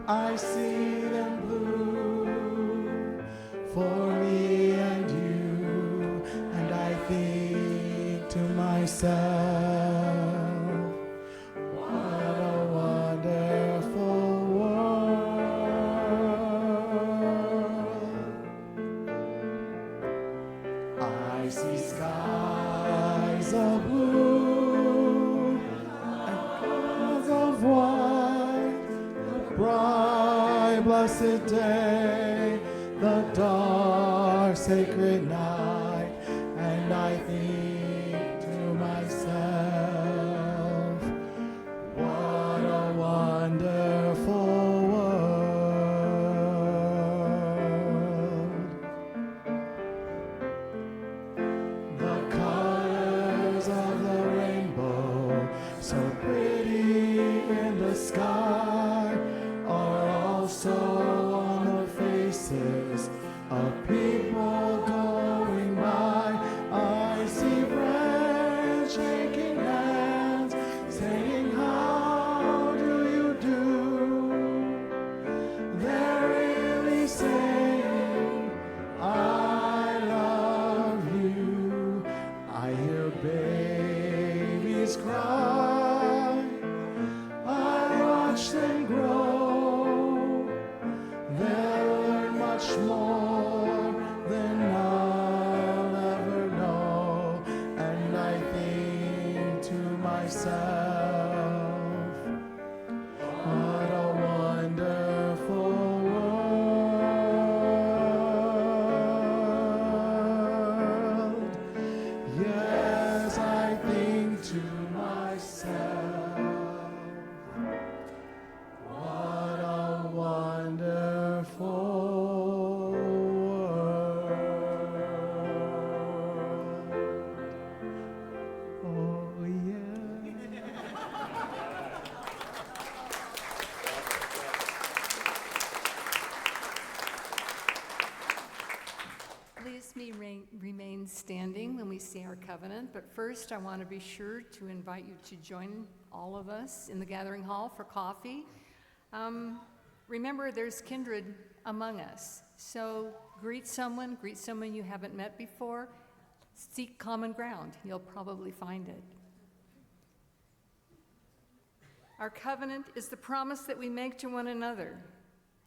I see them bloom for me and you, and I think to myself, what a wonderful world. I see skies of blue and clouds of white, the bright blessed day, the dark sacred night, and the sky are also on the faces of people going by. I see friends shaking hands, saying, how do you do? They're really saying, I love you. I hear babies cry. I watch them grow. They'll learn much more than I'll ever know. And I think to myself, what a wonderful world. Yes, I think to myself, what a wonderful world. Oh, yeah. Please remain standing when we say our covenant, but first I want to be sure to invite you to join all of us in the gathering hall for coffee. Remember, there's kindred among us, so greet someone you haven't met before, seek common ground. You'll probably find it. Our covenant is the promise that we make to one another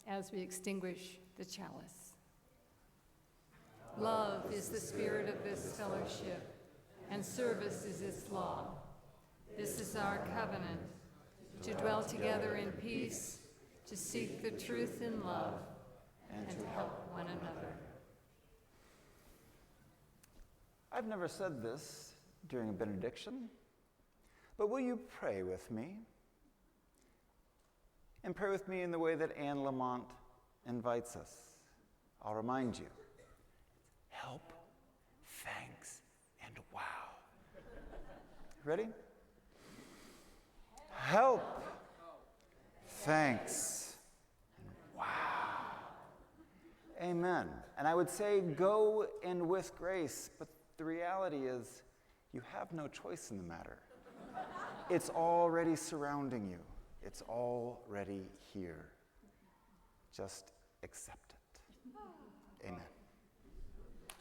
as we extinguish the chalice. Love is the spirit of this fellowship, and service is its law. This is our covenant, to dwell together in peace, to seek the truth in love, and to help one another. I've never said this during a benediction, but will you pray with me? And pray with me in the way that Anne Lamont invites us. I'll remind you. Help, thanks, and wow. Ready? Help, thanks, and wow. Amen. And I would say go in with grace, but the reality is you have no choice in the matter. It's already surrounding you. It's already here. Just accept it. Amen.